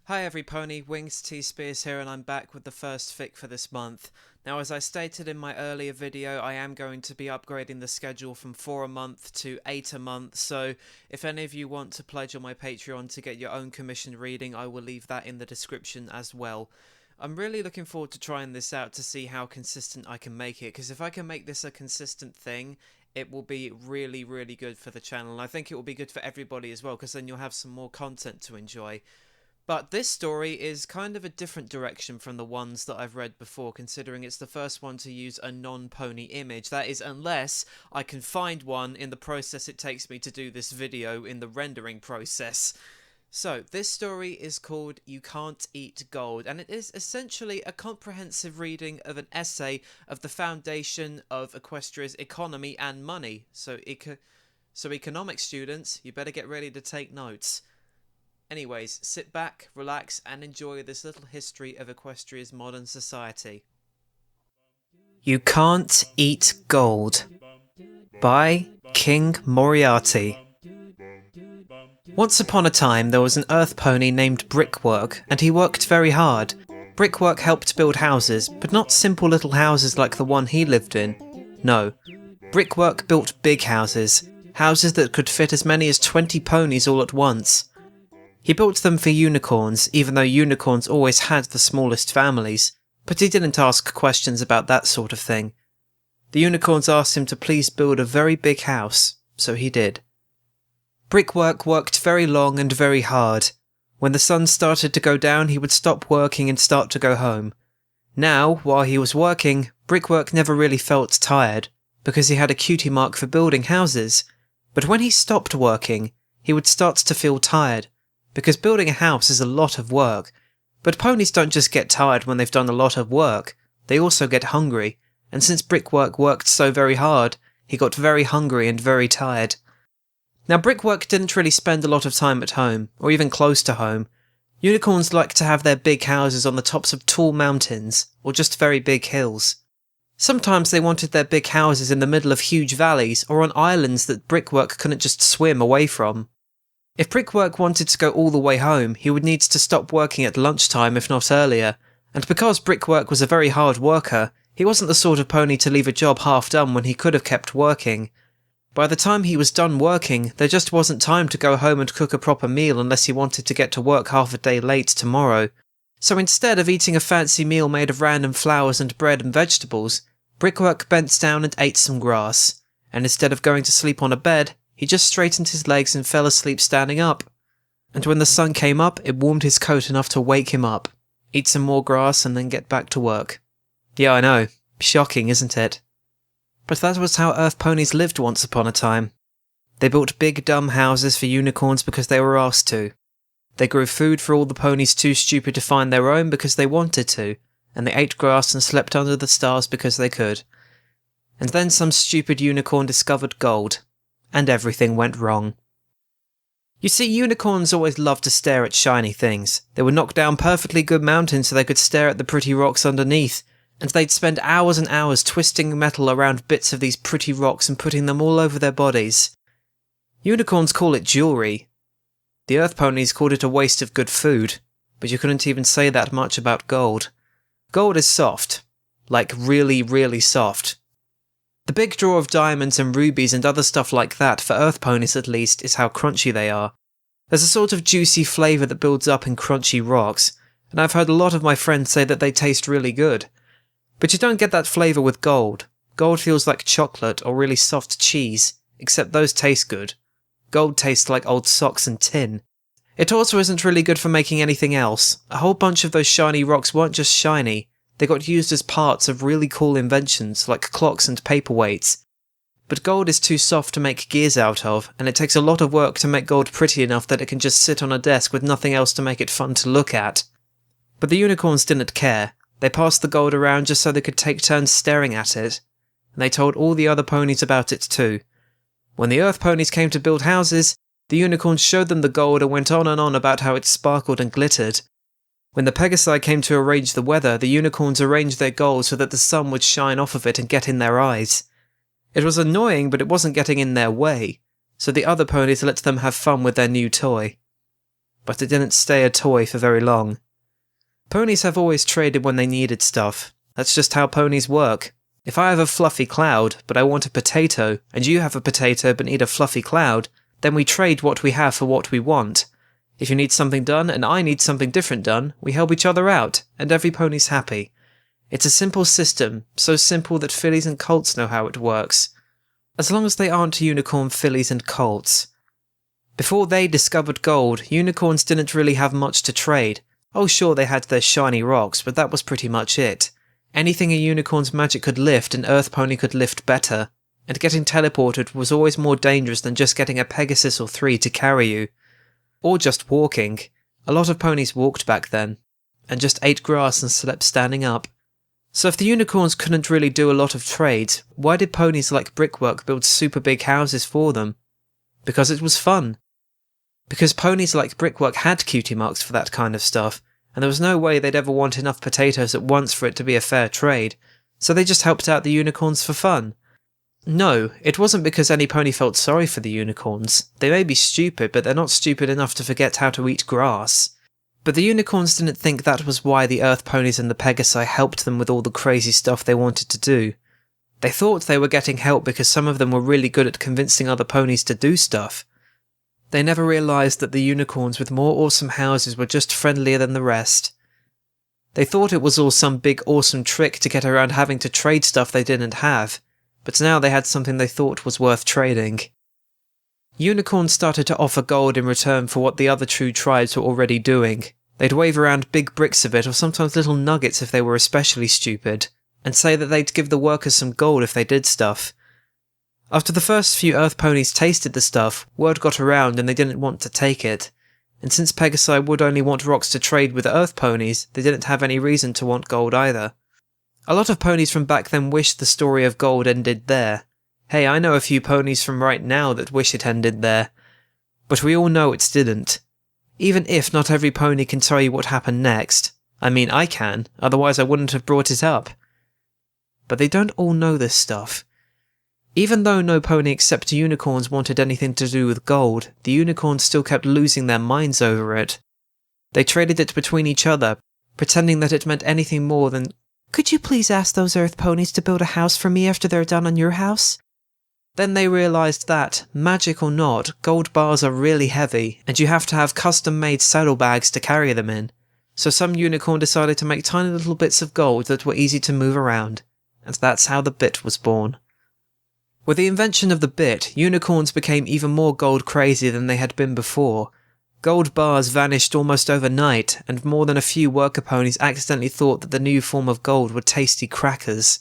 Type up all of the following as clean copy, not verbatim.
Hi every pony, Wings T Spears here, and I'm back with the first fic for this month. Now, as I stated in my earlier video, I am going to be upgrading the schedule from 4 a month to 8 a month, so if any of you want to pledge on my Patreon to get your own commissioned reading, I will leave that in the description as well. I'm really looking forward to trying this out to see how consistent I can make it, because if I can make this a consistent thing, it will be really, really good for the channel, and I think it will be good for everybody as well, because then you'll have some more content to enjoy. But this story is kind of a different direction from the ones that I've read before, considering it's the first one to use a non-pony image. That is, unless I can find one in the process it takes me to do this video in the rendering process. So, this story is called You Can't Eat Gold, and it is essentially a comprehensive reading of an essay of the foundation of Equestria's economy and money. So economics students, you better get ready to take notes. Anyways, sit back, relax, and enjoy this little history of Equestria's modern society. You Can't Eat Gold by KingMoriarty. Once upon a time, there was an earth pony named Brickwork, and he worked very hard. Brickwork helped build houses, but not simple little houses like the one he lived in. No. Brickwork built big houses, houses that could fit as many as 20 ponies all at once. He built them for unicorns, even though unicorns always had the smallest families, but he didn't ask questions about that sort of thing. The unicorns asked him to please build a very big house, so he did. Brickwork worked very long and very hard. When the sun started to go down, he would stop working and start to go home. Now, while he was working, Brickwork never really felt tired, because he had a cutie mark for building houses, but when he stopped working, he would start to feel tired, because building a house is a lot of work. But ponies don't just get tired when they've done a lot of work, they also get hungry, and since Brickwork worked so very hard, he got very hungry and very tired. Now, Brickwork didn't really spend a lot of time at home, or even close to home. Unicorns like to have their big houses on the tops of tall mountains, or just very big hills. Sometimes they wanted their big houses in the middle of huge valleys, or on islands that Brickwork couldn't just swim away from. If Brickwork wanted to go all the way home, he would need to stop working at lunchtime if not earlier, and because Brickwork was a very hard worker, he wasn't the sort of pony to leave a job half done when he could have kept working. By the time he was done working, there just wasn't time to go home and cook a proper meal unless he wanted to get to work half a day late tomorrow. So instead of eating a fancy meal made of random flowers and bread and vegetables, Brickwork bent down and ate some grass, and instead of going to sleep on a bed, he just straightened his legs and fell asleep standing up. And when the sun came up, it warmed his coat enough to wake him up, eat some more grass, and then get back to work. Yeah, I know. Shocking, isn't it? But that was how earth ponies lived once upon a time. They built big dumb houses for unicorns because they were asked to. They grew food for all the ponies too stupid to find their own because they wanted to, and they ate grass and slept under the stars because they could. And then some stupid unicorn discovered gold. And everything went wrong. You see, unicorns always loved to stare at shiny things. They would knock down perfectly good mountains so they could stare at the pretty rocks underneath, and they'd spend hours and hours twisting metal around bits of these pretty rocks and putting them all over their bodies. Unicorns call it jewelry. The earth ponies called it a waste of good food, but you couldn't even say that much about gold. Gold is soft. Like really, really soft. The big draw of diamonds and rubies and other stuff like that, for earth ponies at least, is how crunchy they are. There's a sort of juicy flavour that builds up in crunchy rocks, and I've heard a lot of my friends say that they taste really good. But you don't get that flavour with gold. Gold feels like chocolate or really soft cheese, except those taste good. Gold tastes like old socks and tin. It also isn't really good for making anything else. A whole bunch of those shiny rocks weren't just shiny. They got used as parts of really cool inventions like clocks and paperweights. But gold is too soft to make gears out of, and it takes a lot of work to make gold pretty enough that it can just sit on a desk with nothing else to make it fun to look at. But the unicorns didn't care. They passed the gold around just so they could take turns staring at it, and they told all the other ponies about it too. When the earth ponies came to build houses, the unicorns showed them the gold and went on about how it sparkled and glittered. When the pegasi came to arrange the weather, the unicorns arranged their gold so that the sun would shine off of it and get in their eyes. It was annoying, but it wasn't getting in their way, so the other ponies let them have fun with their new toy. but it didn't stay a toy for very long. Ponies have always traded when they needed stuff. That's just how ponies work. If I have a fluffy cloud, but I want a potato, and you have a potato but need a fluffy cloud, then we trade what we have for what we want. If you need something done and I need something different done, we help each other out, and every pony's happy. It's a simple system, so simple that fillies and colts know how it works. As long as they aren't unicorn fillies and colts. Before they discovered gold, unicorns didn't really have much to trade. Oh sure, they had their shiny rocks, but that was pretty much it. Anything a unicorn's magic could lift, an earth pony could lift better, and getting teleported was always more dangerous than just getting a pegasus or 3 to carry you. Or just walking. A lot of ponies walked back then, and just ate grass and slept standing up. So if the unicorns couldn't really do a lot of trades, why did ponies like Brickwork build super big houses for them? Because it was fun. Because ponies like Brickwork had cutie marks for that kind of stuff, and there was no way they'd ever want enough potatoes at once for it to be a fair trade, so they just helped out the unicorns for fun. No, it wasn't because any pony felt sorry for the unicorns. They may be stupid, but they're not stupid enough to forget how to eat grass. But the unicorns didn't think that was why the earth ponies and the pegasi helped them with all the crazy stuff they wanted to do. They thought they were getting help because some of them were really good at convincing other ponies to do stuff. They never realised that the unicorns with more awesome houses were just friendlier than the rest. They thought it was all some big awesome trick to get around having to trade stuff they didn't have, but now they had something they thought was worth trading. Unicorns started to offer gold in return for what the other true tribes were already doing. They'd wave around big bricks of it, or sometimes little nuggets if they were especially stupid, and say that they'd give the workers some gold if they did stuff. After the first few earth ponies tasted the stuff, word got around and they didn't want to take it. And since Pegasi would only want rocks to trade with earth ponies, they didn't have any reason to want gold either. A lot of ponies from back then wished the story of gold ended there. Hey, I know a few ponies from right now that wish it ended there. But we all know it didn't. Even if not every pony can tell you what happened next. I mean, I can, otherwise I wouldn't have brought it up. But they don't all know this stuff. Even though no pony except unicorns wanted anything to do with gold, the unicorns still kept losing their minds over it. They traded it between each other, pretending that it meant anything more than, "Could you please ask those earth ponies to build a house for me after they're done on your house?" Then they realised that, magic or not, gold bars are really heavy, and you have to have custom-made saddlebags to carry them in. So some unicorn decided to make tiny little bits of gold that were easy to move around, and that's how the bit was born. With the invention of the bit, unicorns became even more gold crazy than they had been before. Gold bars vanished almost overnight, and more than a few worker ponies accidentally thought that the new form of gold were tasty crackers.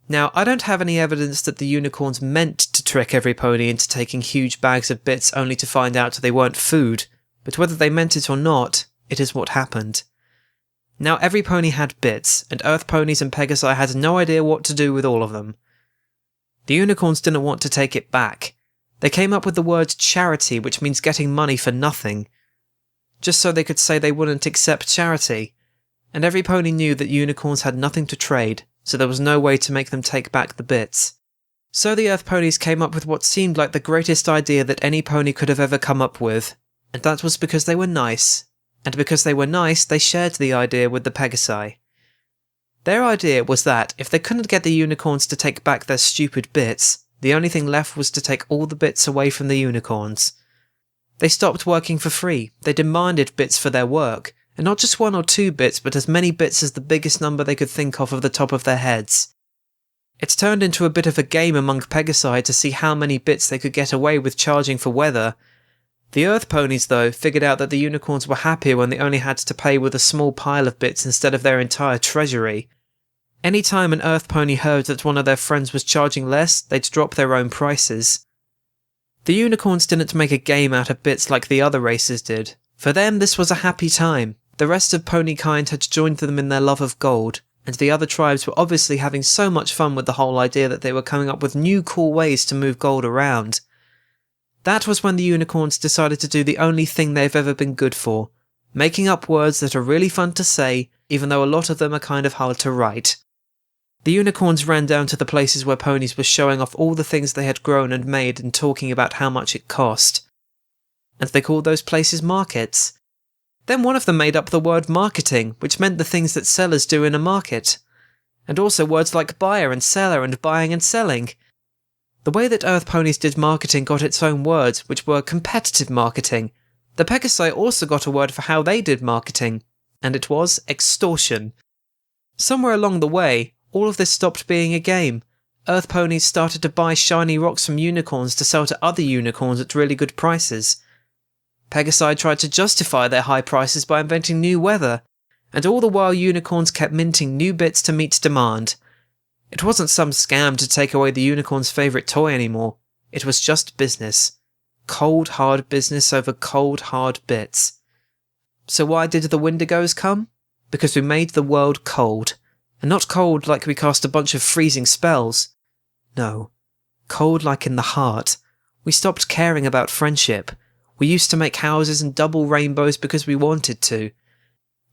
Now, I don't have any evidence that the unicorns meant to trick every pony into taking huge bags of bits only to find out they weren't food, but whether they meant it or not, it is what happened. Now every pony had bits, and earth ponies and pegasi had no idea what to do with all of them. The unicorns didn't want to take it back. They came up with the word charity, which means getting money for nothing, just so they could say they wouldn't accept charity. And every pony knew that unicorns had nothing to trade, so there was no way to make them take back the bits. So the earth ponies came up with what seemed like the greatest idea that any pony could have ever come up with, and that was because they were nice. And because they were nice, they shared the idea with the pegasi. Their idea was that, if they couldn't get the unicorns to take back their stupid bits, the only thing left was to take all the bits away from the unicorns. They stopped working for free, they demanded bits for their work, and not just 1 or 2 bits, but as many bits as the biggest number they could think of the top of their heads. It turned into a bit of a game among pegasi to see how many bits they could get away with charging for weather. The earth ponies, though, figured out that the unicorns were happier when they only had to pay with a small pile of bits instead of their entire treasury. Any time an earth pony heard that one of their friends was charging less, they'd drop their own prices. The unicorns didn't make a game out of bits like the other races did. For them, this was a happy time. The rest of ponykind had joined them in their love of gold, and the other tribes were obviously having so much fun with the whole idea that they were coming up with new cool ways to move gold around. That was when the unicorns decided to do the only thing they've ever been good for, making up words that are really fun to say, even though a lot of them are kind of hard to write. The unicorns ran down to the places where ponies were showing off all the things they had grown and made and talking about how much it cost. And they called those places markets. Then one of them made up the word marketing, which meant the things that sellers do in a market. And also words like buyer and seller and buying and selling. The way that Earth Ponies did marketing got its own words, which were competitive marketing. The Pegasi also got a word for how they did marketing, and it was extortion. Somewhere along the way, all of this stopped being a game. Earth Ponies started to buy shiny rocks from unicorns to sell to other unicorns at really good prices. Pegasi tried to justify their high prices by inventing new weather, and all the while unicorns kept minting new bits to meet demand. It wasn't some scam to take away the unicorn's favourite toy anymore. It was just business. Cold, hard business over cold, hard bits. So why did the Wendigos come? Because we made the world cold. And not cold like we cast a bunch of freezing spells. No. Cold like in the heart. We stopped caring about friendship. We used to make houses and double rainbows because we wanted to.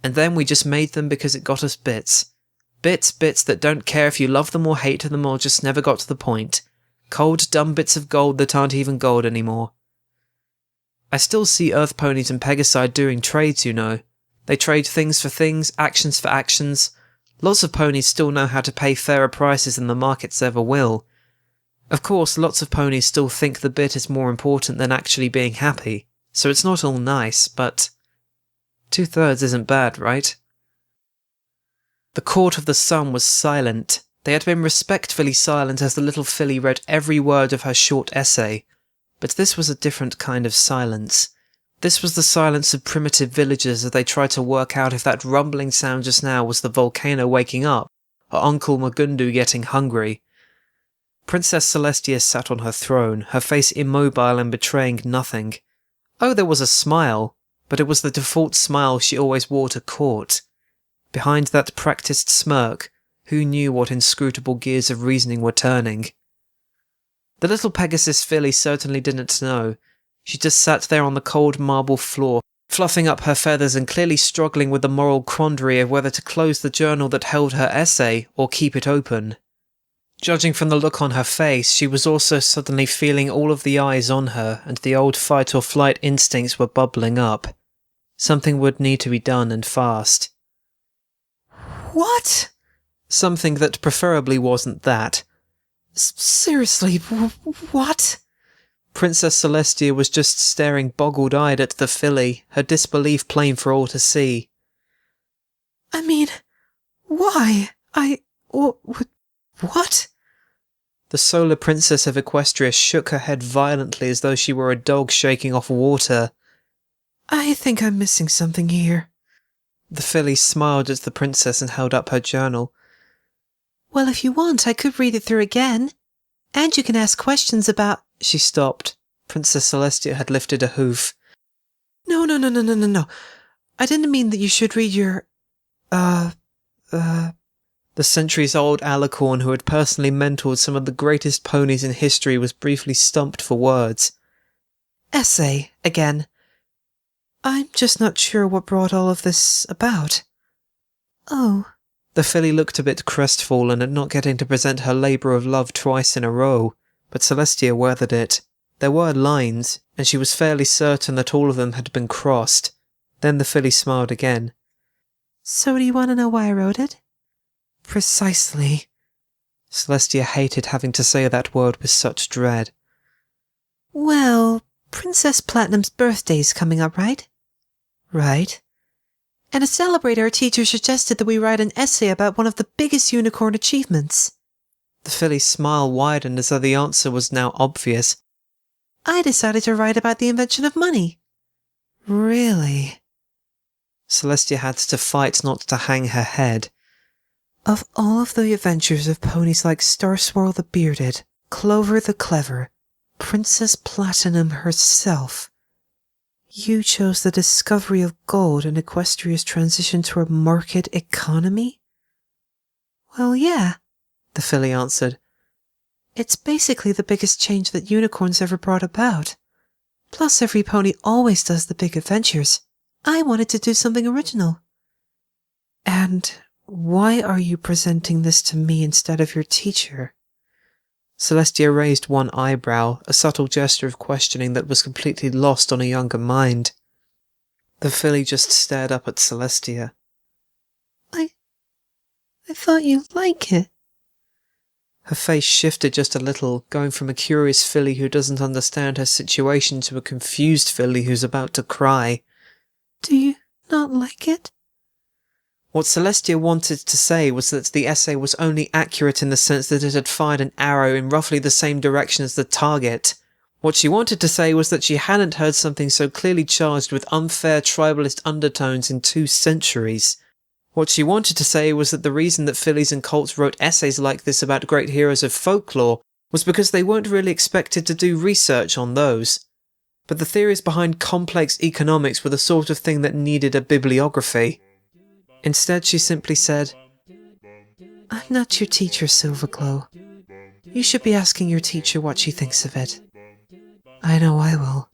And then we just made them because it got us bits. Bits that don't care if you love them or hate them or just never got to the point. Cold, dumb bits of gold that aren't even gold anymore. I still see Earth Ponies and Pegasi doing trades, you know. They trade things for things, actions for actions. Lots of ponies still know how to pay fairer prices than the markets ever will. Of course, lots of ponies still think the bit is more important than actually being happy, so it's not all nice, but 2/3 isn't bad, right? The Court of the Sun was silent. They had been respectfully silent as the little filly read every word of her short essay. But this was a different kind of silence. This was the silence of primitive villagers as they tried to work out if that rumbling sound just now was the volcano waking up, or Uncle Magundu getting hungry. Princess Celestia sat on her throne, her face immobile and betraying nothing. Oh, there was a smile, but it was the default smile she always wore to court. Behind that practiced smirk, who knew what inscrutable gears of reasoning were turning? The little Pegasus filly certainly didn't know. She just sat there on the cold marble floor, fluffing up her feathers and clearly struggling with the moral quandary of whether to close the journal that held her essay or keep it open. Judging from the look on her face, she was also suddenly feeling all of the eyes on her, and the old fight-or-flight instincts were bubbling up. Something would need to be done, and fast. What? Something that preferably wasn't that. Seriously, what? Princess Celestia was just staring boggled-eyed at the filly, her disbelief plain for all to see. I mean, why? What? The solar princess of Equestria shook her head violently as though she were a dog shaking off water. I think I'm missing something here. The filly smiled at the princess and held up her journal. Well, if you want, I could read it through again. And you can ask questions about... She stopped. Princess Celestia had lifted a hoof. No. I didn't mean that you should read your... The centuries-old alicorn who had personally mentored some of the greatest ponies in history was briefly stumped for words. Essay, again. I'm just not sure what brought all of this about. Oh. The filly looked a bit crestfallen at not getting to present her labour of love twice in a row, but Celestia weathered it. There were lines, and she was fairly certain that all of them had been crossed. Then the filly smiled again. So do you want to know why I wrote it? Precisely. Celestia hated having to say that word with such dread. Well, Princess Platinum's birthday's coming up, right? Right. And to celebrate, our teacher suggested that we write an essay about one of the biggest unicorn achievements. The filly's smile widened as though the answer was now obvious. I decided to write about the invention of money. Really? Celestia had to fight not to hang her head. Of all of the adventures of ponies like Starswirl the Bearded, Clover the Clever, Princess Platinum herself, you chose the discovery of gold and Equestria's transition to a market economy? Well, yeah, the filly answered. It's basically the biggest change that unicorns ever brought about. Plus, every pony always does the big adventures. I wanted to do something original. And why are you presenting this to me instead of your teacher? Celestia raised one eyebrow, a subtle gesture of questioning that was completely lost on a younger mind. The filly just stared up at Celestia. I thought you'd like it. Her face shifted just a little, going from a curious filly who doesn't understand her situation to a confused filly who's about to cry. Do you not like it? What Celestia wanted to say was that the essay was only accurate in the sense that it had fired an arrow in roughly the same direction as the target. What she wanted to say was that she hadn't heard something so clearly charged with unfair tribalist undertones in 2 centuries. What she wanted to say was that the reason that fillies and colts wrote essays like this about great heroes of folklore was because they weren't really expected to do research on those. But the theories behind complex economics were the sort of thing that needed a bibliography. Instead, she simply said, I'm not your teacher, Silverglow. You should be asking your teacher what she thinks of it. I know I will.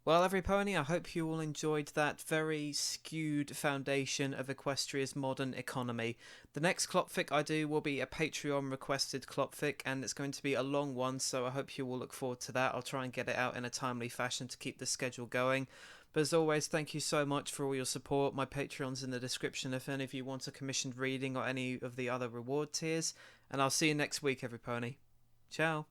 Well, every pony, I hope you all enjoyed that very skewed foundation of Equestria's modern economy. The next Clopfic I do will be a Patreon requested Clopfic, and it's going to be a long one, so I hope you will look forward to that. I'll try and get it out in a timely fashion to keep the schedule going. But as always, thank you so much for all your support. My Patreon's in the description if any of you want a commissioned reading or any of the other reward tiers. And I'll see you next week, every pony. Ciao.